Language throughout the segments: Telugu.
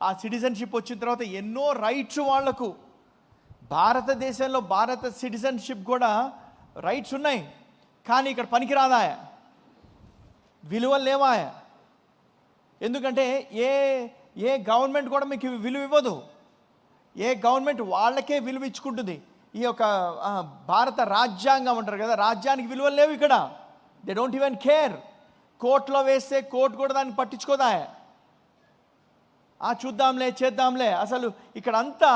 ఆ సిటిజన్షిప్ వచ్చిన తర్వాత ఎన్నో రైట్స్ వాళ్లకు. భారతదేశంలో భారత సిటిజన్షిప్ కూడా రైట్స్ ఉన్నాయి, కానీ ఇక్కడ పనికిరాదా, విలువలు లేవా? ఎందుకంటే ఏ గవర్నమెంట్ కూడా మీకు విలువ ఇవ్వదు. ఏ గవర్నమెంట్ వాళ్ళకే విలువ ఇచ్చుకుంటుంది. ఈ యొక్క భారత రాజ్యాంగం అంటారు కదా, రాజ్యానికి విలువలు లేవు ఇక్కడ. They don't even care. కోర్టులో వేస్తే కోర్టు కూడా దాన్ని పట్టించుకోదా. చూద్దాంలే చేద్దాంలే. అసలు ఇక్కడ అంతా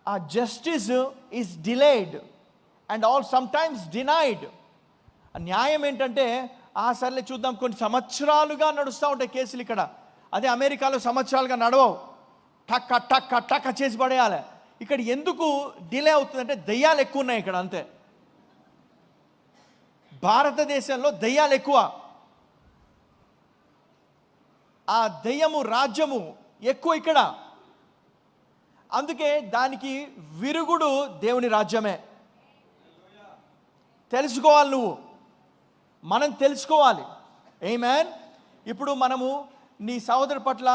ఆ justice is delayed and all sometimes denied. న్యాయం ఏంటంటే సర్లే చూద్దాం, కొన్ని సంవత్సరాలుగా నడుస్తూ ఉంటాయి కేసులు ఇక్కడ. అదే అమెరికాలో సంవత్సరాలుగా నడవవు, టక్క టక్క టక్క చేసి పడేయాలి. ఇక్కడ ఎందుకు డిలే అవుతుందంటే దయ్యాలు ఎక్కువ ఉన్నాయి ఇక్కడ, అంతే. భారతదేశంలో దయ్యాలు ఎక్కువ, ఆ దయ్యము రాజ్యము ఎక్కువ ఇక్కడ. అందుకే దానికి విరుగుడు దేవుని రాజ్యమే. తెలుసుకోవాలి, నువ్వు మనం తెలుసుకోవాలి. ఆమేన్. ఇప్పుడు మనము నీ సహోదరు పట్ల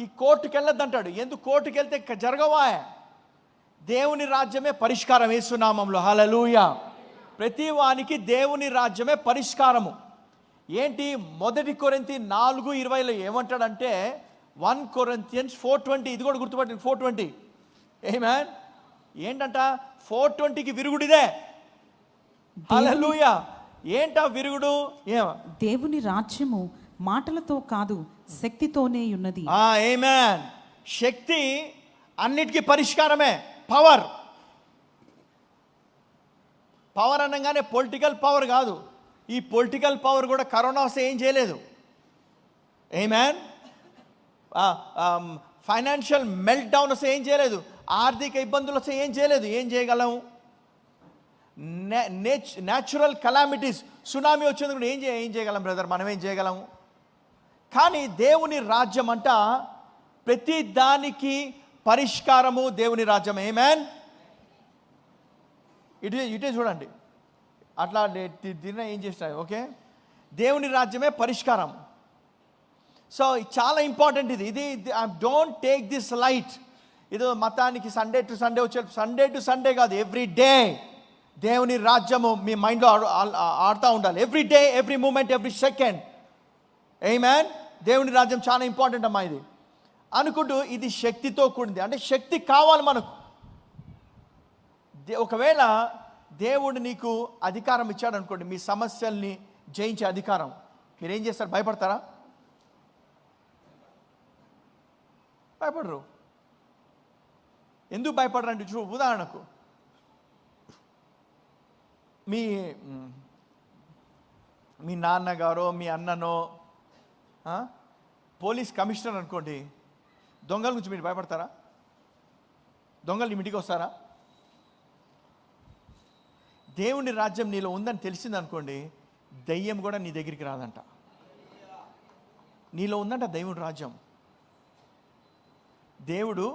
ఈ కోర్టుకి వెళ్ళొద్దంటాడు. ఎందుకు కోర్టుకి వెళ్తే జరగవా? దేవుని రాజ్యమే పరిష్కారం యేసు నామములో. హల్లెలూయా. ప్రతి వానికి దేవుని రాజ్యమే పరిష్కారము. ఏంటి? 1 కొరింథీ 4:20 ఏమంటాడంటే 1 Corinthians 4:20. ఇది కూడా గుర్తుపట్టండి, 4:20. ఆమేన్. ఏంటంట? 4:20కి విరుగుడిదే. హల్లెలూయా. ఏంటా విరుగుడు? దేవుని రాజ్యము మాటలతో కాదు శక్తితోనే ఉన్నది. ఆమేన్. శక్తి అన్నిటికీ పరిష్కారమే. పవర్ అనగానే పొలిటికల్ పవర్ కాదు. ఈ పొలిటికల్ పవర్ కూడా కరోనా వస్తే ఏం చేయలేదు. ఆమేన్. ఫైనాన్షియల్ మెల్ట్ డౌన్ వస్తే ఏం చేయలేదు. ఆర్థిక ఇబ్బందులు వస్తే ఏం చేయలేదు. ఏం చేయగలము? న్యాచురల్ కలామిటీస్, సునామీ వచ్చేందుకు ఏం చేయగలం బ్రదర్? మనం ఏం చేయగలము? కానీ దేవుని రాజ్యం అంట ప్రతి దానికి పరిష్కారము దేవుని రాజ్యం. ఆమేన్. ఇటే చూడండి, అట్లా దీన్ని ఏం చేస్తారు? ఓకే, దేవుని రాజ్యమే పరిష్కారం. సో చాలా ఇంపార్టెంట్ ఇది. Don't take this light. ఇది మతానికి సండే టు సండే వచ్చే, సండే టు సండే కాదు, ఎవ్రీ డే దేవుని రాజ్యము మీ మైండ్లో ఆడుతూ ఉండాలి. Every day, every moment, every second. Amen. దేవుని రాజ్యం చాలా ఇంపార్టెంట్ అమ్మా. ఇది అనుకుంటూ ఇది శక్తితో కూడింది. అంటే శక్తి కావాలి మనకు. ఒకవేళ దేవుడు నీకు అధికారం ఇచ్చాడు అనుకోండి, మీ సమస్యల్ని జయించే అధికారం, మీరేం చేస్తారు? భయపడతారా? భయపడరు. ఎందుకు భయపడరు అంటే, ఉదాహరణకు మీ నాన్నగారో మీ అన్ననో పోలీస్ కమిషనర్ అనుకోండి, దొంగల గురించి మీరు భయపడతారా? దొంగలు ఇంటికి వస్తారా? దేవుని రాజ్యం నీలో ఉందని తెలిసింది అనుకోండి, దయ్యం కూడా నీ దగ్గరికి రాదంట. నీలో ఉందంట దేవుని రాజ్యం. దేవుడు